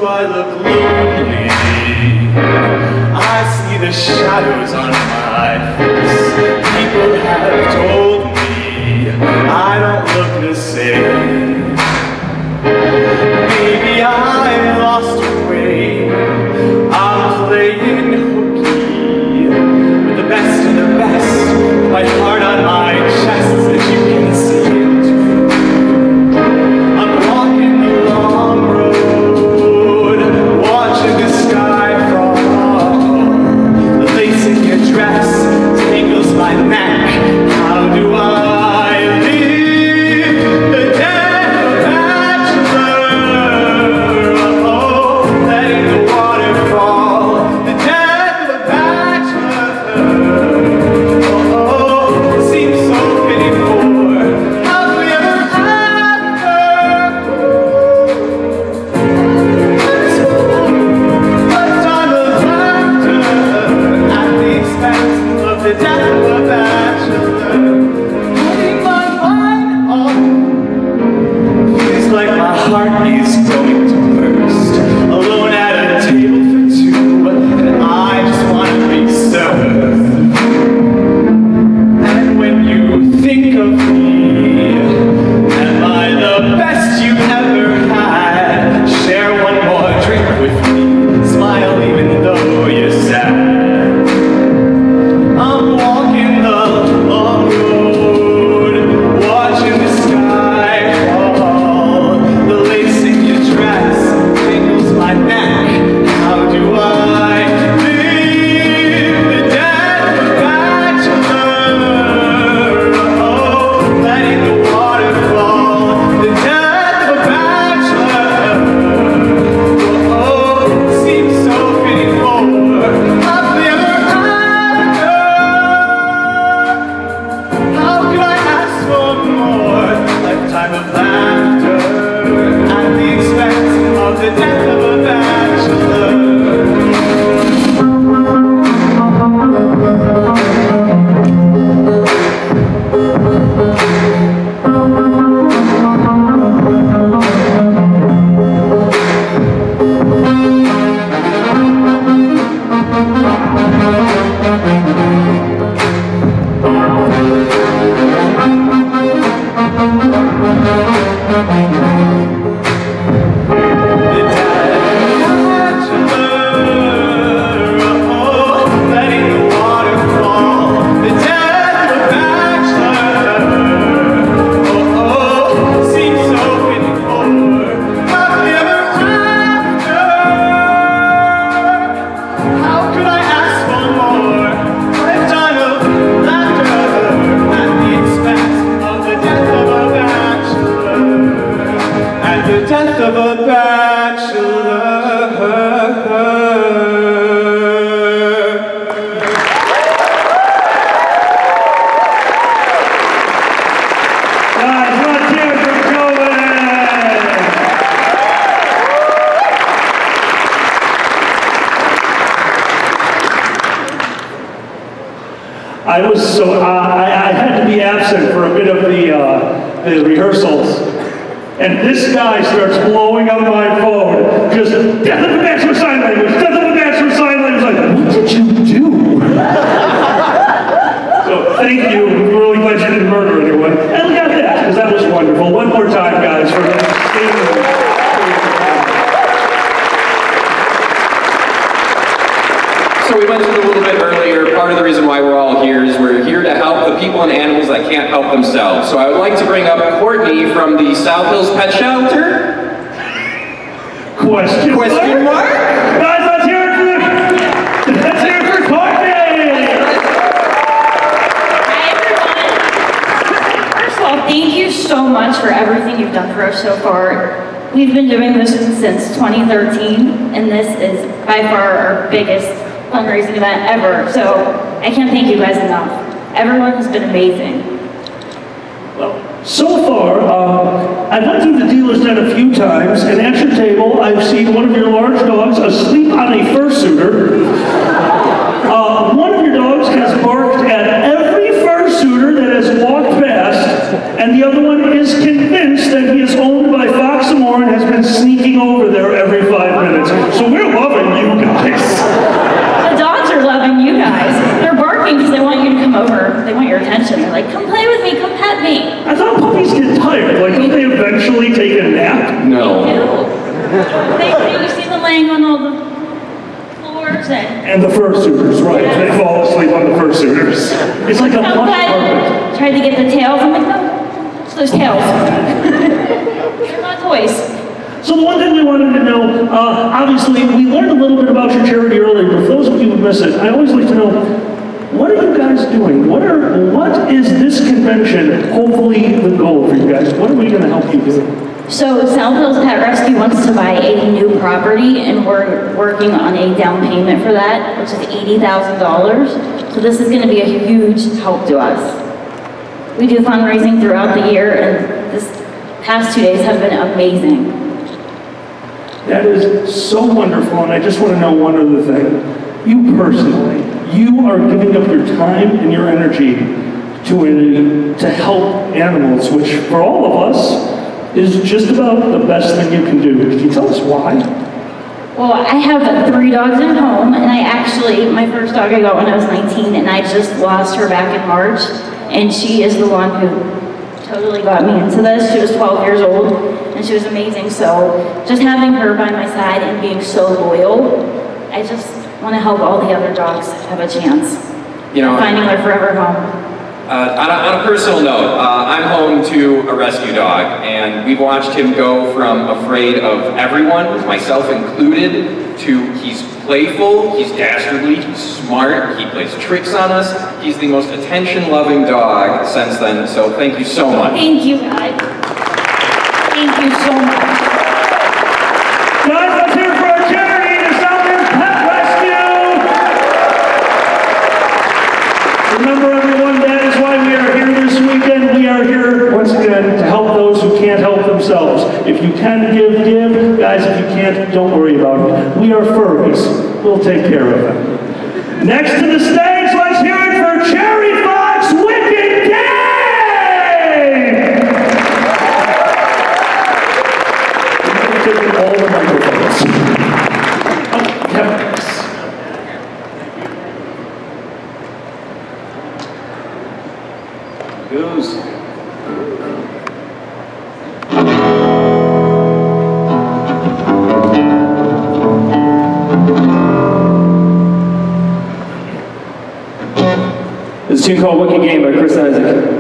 [SPEAKER 8] I look lonely. I see the shadows on my face. People have told me I don't look the same. Maybe I lost a way. I'm playing hooky with the best of the best. My heart on my chest, as you can see it. I'm walking the long road, watching the sky fall. The lace in your dress tangles my neck. How do I live the death of a bachelor? Oh, letting the water fall. The death of a bachelor. Oh, it seems so pitiful. How do we ever have her? Lifetime of laughter at the expense of the death of a bachelor. Putting my mind on. Feels like my heart is going to burst. Alone at a table for two, and I just want to be served. And when you think of me, am I the best you've ever had? Share one more drink with me. Smile even though you're sad. I'm walking the long road, watching the sky fall. The lace in your dress tingles my neck. How do I live the death of a bachelor? Oh, letting the water fall. The death of a bachelor. Oh, seems so pitiful. How could we ever have her? How could I ask for more? Lifetime of laughter at the expense of the death of a bachelor. The death of a bachelor.
[SPEAKER 4] Guys, let's hear it for Joey. I was so I had to be absent for a bit of the rehearsals. And this guy starts blowing up my phone, just, death of a bachelor sign language, death of a bachelor sign language. Like, what did you do? So thank you. I'm really glad you didn't murder anyone. And look at that, because that was wonderful. One more time, guys, for that.
[SPEAKER 10] So we mentioned a little bit earlier, part of the reason why we're all here is we're here to help the people and animals that can't help themselves. So I would like to bring up Courtney from the South Hills Pet Shelter.
[SPEAKER 4] Question mark? Guys, let's hear it for Courtney!
[SPEAKER 17] Hi, everyone. First of all, thank you so much for everything you've done for us so far. We've been doing this since 2013, and this is by far our biggest fundraising event ever, so I can't thank you guys enough. Everyone has been amazing.
[SPEAKER 4] Well, so far, I've went through the dealer's den a few times, and at your table, I've seen one of your large dogs asleep on a fursuiter. One of your dogs has barked at every fursuiter that has walked past, and the other one is convinced that he is owned by Fox and has been sneaking over there every 5 minutes. actually take a nap?
[SPEAKER 12] No.
[SPEAKER 17] You see them laying on all the floors
[SPEAKER 4] And the fursuiters, right. They fall asleep on the fursuiters. It's like a plush carpet.
[SPEAKER 17] Tried to get the tails. I'm like, no, it's those tails. They're not toys.
[SPEAKER 4] So the one thing we wanted to know, obviously, we learned a little bit about your charity earlier, but for those of you who miss it, I always like to know, what are you guys doing? What is this convention, hopefully, the goal for you guys? What are we going to help you do?
[SPEAKER 17] So South Hills Pet Rescue wants to buy a new property, and we're working on a down payment for that, which is $80,000. So this is going to be a huge help to us. We do fundraising throughout the year, and this past 2 days have been amazing.
[SPEAKER 4] That is so wonderful, and I just want to know one other thing. You personally, you are giving up your time and your energy to help animals, which for all of us is just about the best thing you can do. Can you tell us why?
[SPEAKER 17] Well, I have 3 dogs at home, and my first dog I got when I was 19, and I just lost her back in March, and she is the one who totally got me into this. She was 12 years old, and she was amazing. So just having her by my side and being so loyal, I just want to help all the other dogs have a chance.
[SPEAKER 10] You know,
[SPEAKER 17] finding their forever home.
[SPEAKER 10] On a personal note, I'm home to a rescue dog, and we've watched him go from afraid of everyone, myself included, to he's playful, he's dastardly, he's smart, he plays tricks on us. He's the most attention-loving dog since then, so thank you so much.
[SPEAKER 17] Thank you, guys. Thank you so much.
[SPEAKER 4] Guys, let's hear for our charity, the South Hills Pet Rescue! Remember, everyone, that is why we are here this weekend. We are here, once again, to help those who can't help themselves. If you can give. Guys, if you can't, don't worry about it. We are furries. We'll take care of them. Next to the stage, let's hear it for Cherry Fox Wicked Game! We're taking all the microphones. Oh, yes. Goes.
[SPEAKER 3] This tune called Wicked Game by Chris Isaac.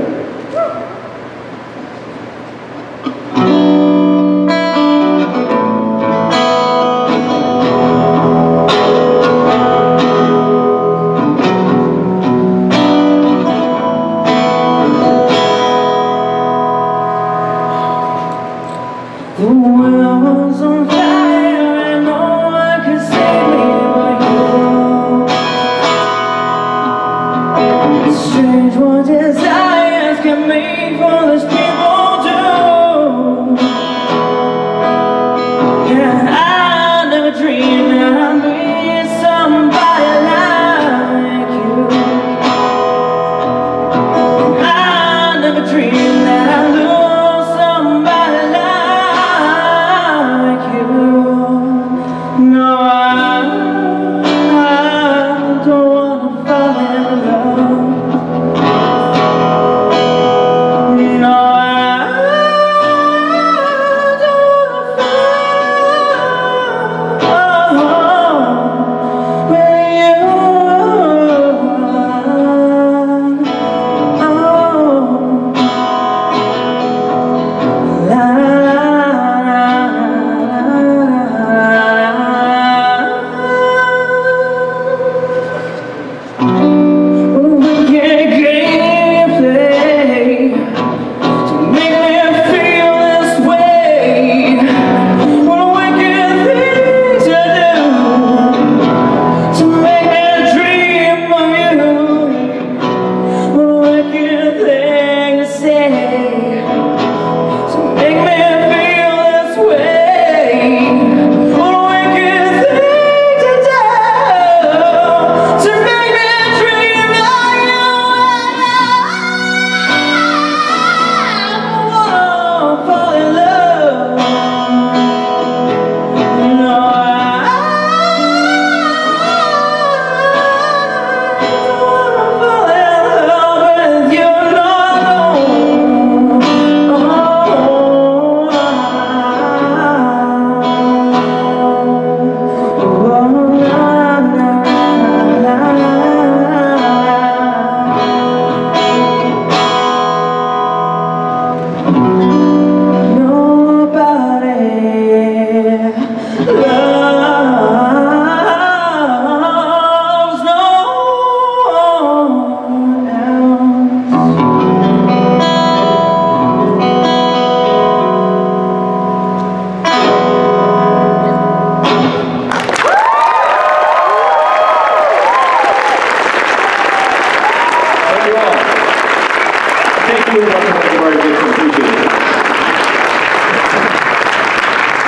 [SPEAKER 16] Strange what desires can make foolish people do. Yeah, I never dreamed that I'd be somebody like you. I never dreamed that I'd lose somebody like you. No, I don't wanna fall in love.
[SPEAKER 3] Really love to make our gift. Appreciate it.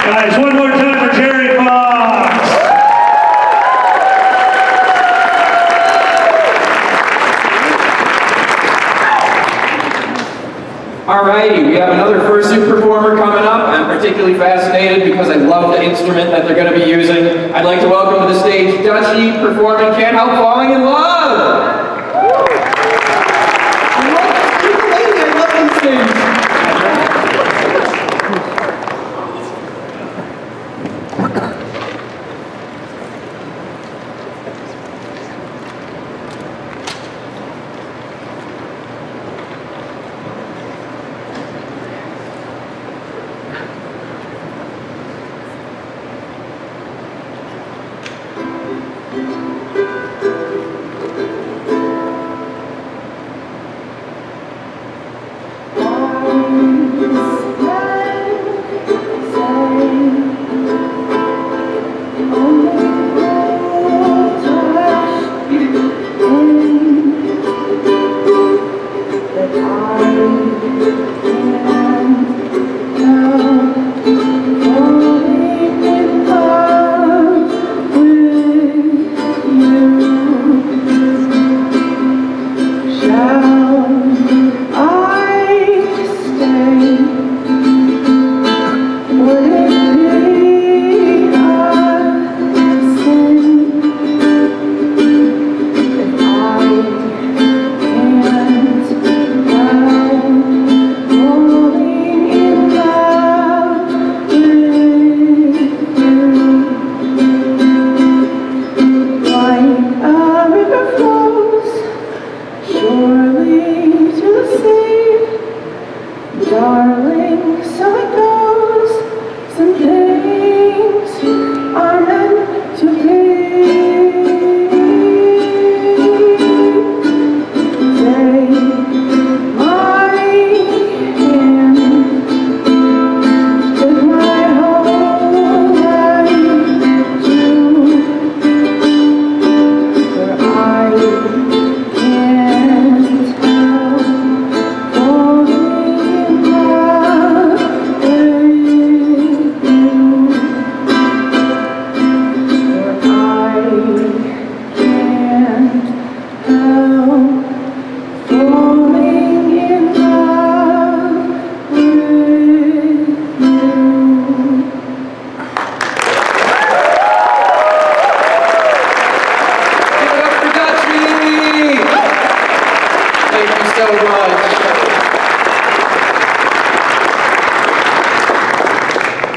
[SPEAKER 4] Guys, one more time for Jerry Fox.
[SPEAKER 10] Alrighty, we have another fursuit performer coming up. I'm particularly fascinated because I love the instrument that they're going to be using. I'd like to welcome to the stage Dutchie performing Can't Help Falling in Love. I love this stage.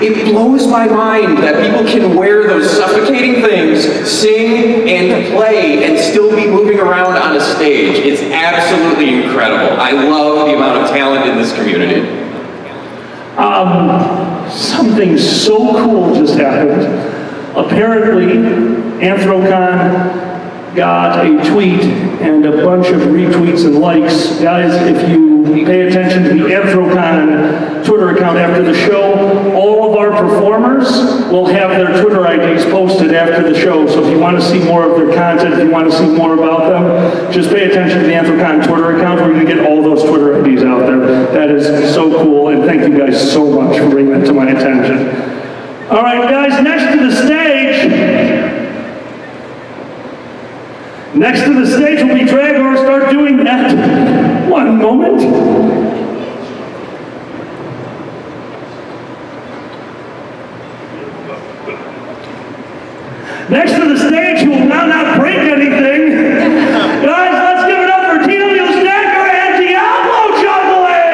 [SPEAKER 10] It blows my mind that people can wear those suffocating things, sing and play, and still be moving around on a stage. It's absolutely incredible. I love the amount of talent in this community.
[SPEAKER 4] Something so cool just happened. Apparently, Anthrocon got a tweet and a bunch of retweets and likes. Guys, if you pay attention to the Anthrocon Twitter account after the show, all of our performers will have their Twitter IDs posted after the show. So if you want to see more of their content, if you want to see more about them, just pay attention to the Anthrocon Twitter account. We're going to get all those Twitter IDs out there. That is so cool, and thank you guys so much for bringing that to my attention. All right, guys, next to the stage will be Dragor. Start doing that. One moment. Next to the stage, who will now not break anything. Guys, let's give it up for Daet Wolfuar and Diablo juggling!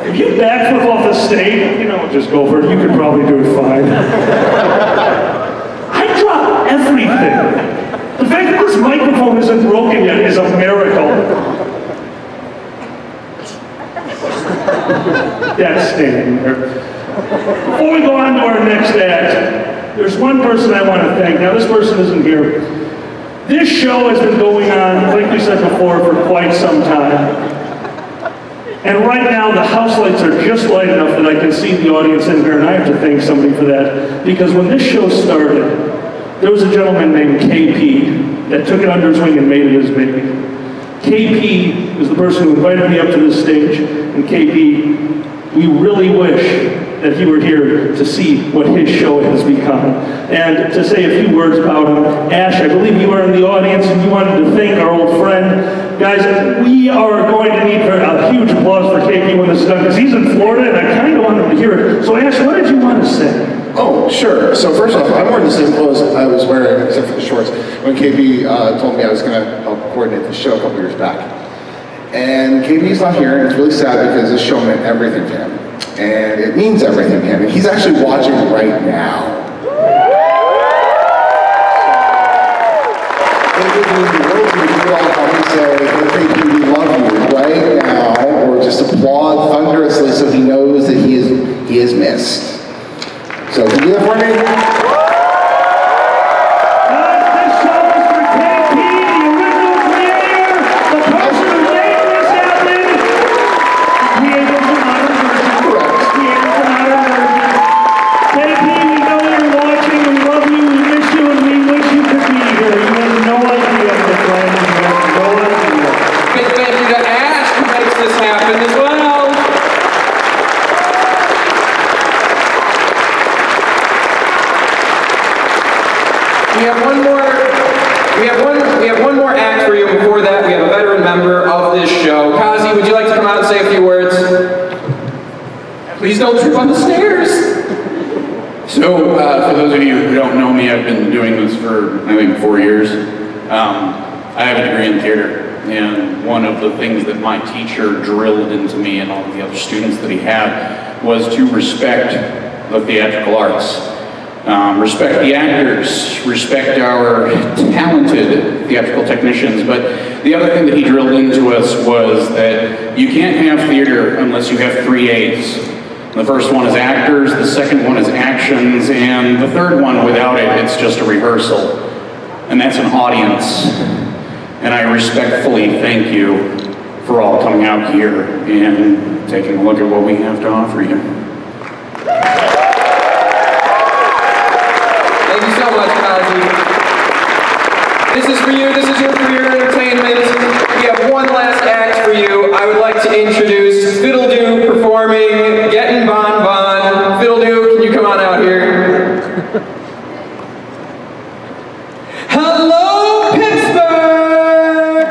[SPEAKER 4] If you backflip off the stage, you know, just go for it. You could probably do it fine. I drop everything. The fact that this microphone isn't broken yet is a miracle. That's staying there. Before we go on to our next act, there's one person I want to thank. Now, this person isn't here. This show has been going on, like we said before, for quite some time. And right now, the house lights are just light enough that I can see the audience in here, and I have to thank somebody for that. Because when this show started, there was a gentleman named KP that took it under his wing and made it his baby. KP is the person who invited me up to this stage, and KP, we really wish that he were here to see what his show has become. And to say a few words about him, Ash, I believe you were in the audience and you wanted to thank our old friend. Guys, we are going to need a huge applause for KP when this is done, because he's in Florida and I kind of want him to hear it. So Ash, what did you want to say?
[SPEAKER 18] Oh, sure. So first off, I'm wearing the same clothes I was wearing, except for the shorts, when KP told me I was going to help coordinate the show a couple years back. And KP's not here, and it's really sad because this show meant everything to him. And it means everything to him. And he's actually watching right now. So, if you all help me say, hey, KP, we love you right now, or just applaud thunderously so he knows that he is missed. So, can you do that for me?
[SPEAKER 10] We have one more act for you. Before that, we have a veteran member of this show. Kazi, would you like to come out and say a few words? Please don't trip on the stairs.
[SPEAKER 19] So, for those of you who don't know me, I've been doing this for, I think, 4 years. I have a degree in theater, and one of the things that my teacher drilled into me and all of the other students that he had was to respect the theatrical arts. Respect the actors, respect our talented theatrical technicians, but the other thing that he drilled into us was that you can't have theater unless you have 3 A's. The first one is actors, the second one is actions, and the third one, without it, it's just a rehearsal. And that's an audience. And I respectfully thank you for all coming out here and taking a look at what we have to offer you.
[SPEAKER 10] Thank you so much, Kazi. This is for you. This is your for your entertainment. We have one last act for you. I would like to introduce Fiddle-Doo performing Gettin' Bon Bon. Fiddle-Doo, can you come on out here? Hello, Pittsburgh!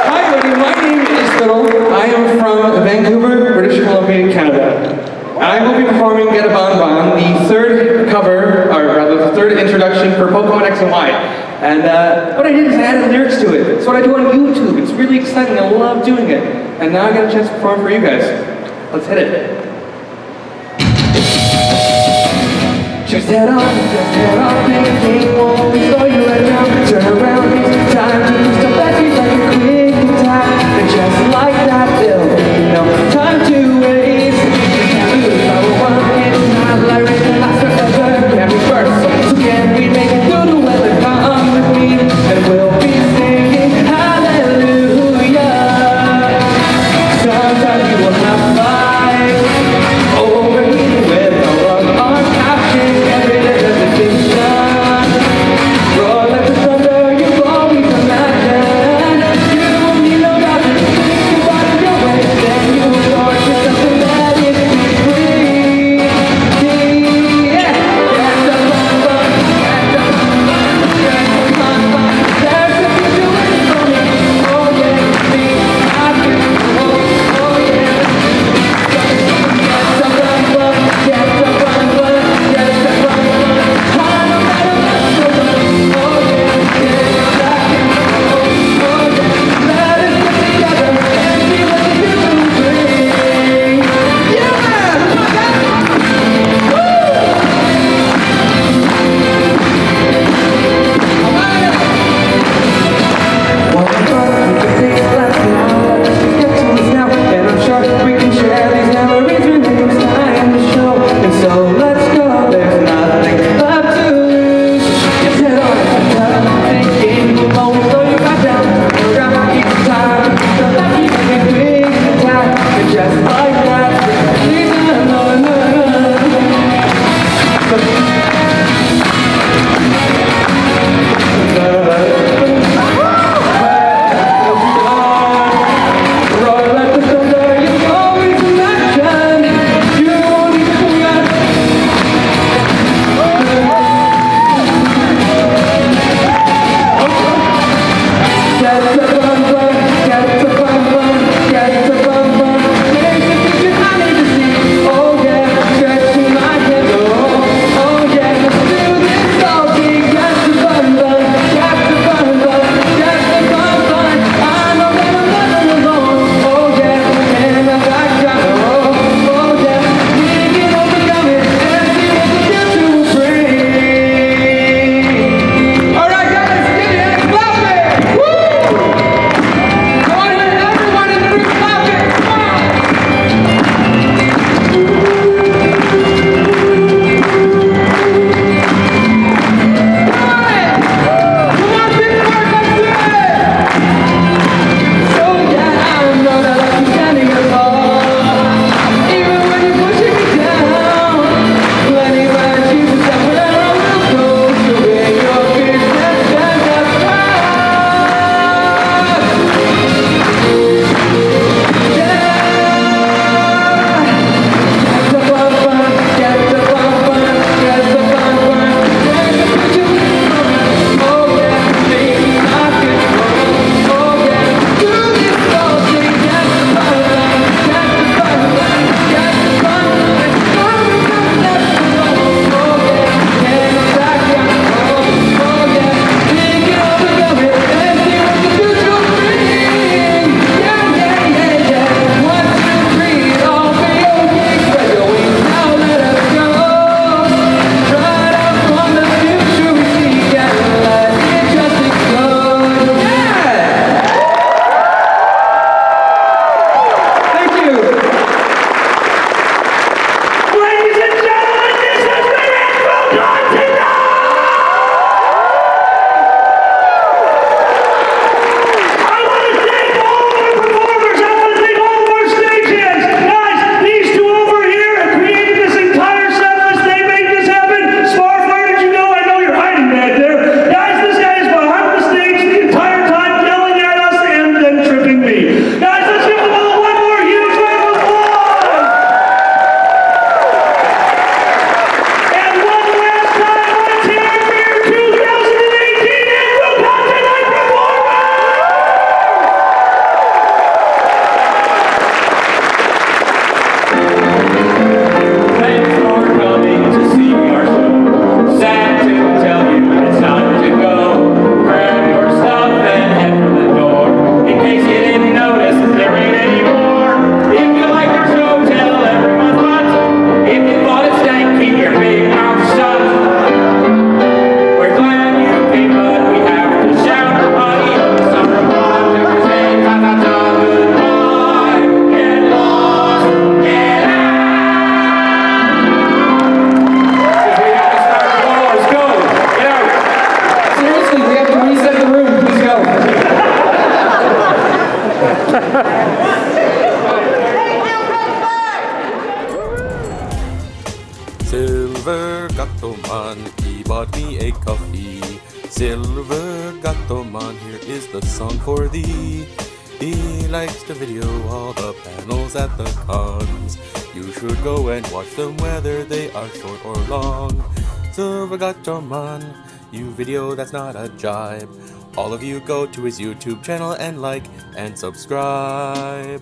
[SPEAKER 20] Hi, everybody. My name is Fiddle. I am from Vancouver, British Columbia, Canada. I will be performing Get a Bon Bon, the third cover, or rather the third introduction for Pokemon X and Y. And what I did is I added lyrics to it. It's what I do on YouTube. It's really exciting. I love doing it. And now I got a chance to perform for you guys. Let's hit it. Just head on, anything won't slow you right down. Turn around, it's time to do stuff that feels like a quick attack. And just like that, there'll be no time to waste. Roar like the thunder, you go
[SPEAKER 21] Silver Gatoman, he bought me a coffee. Silver Gatoman, here is the song for thee. He likes to video all the panels at the cons. You should go and watch them whether they are short or long. Silver Gatoman, you video that's not a jibe. All of you go to his YouTube channel and like and subscribe.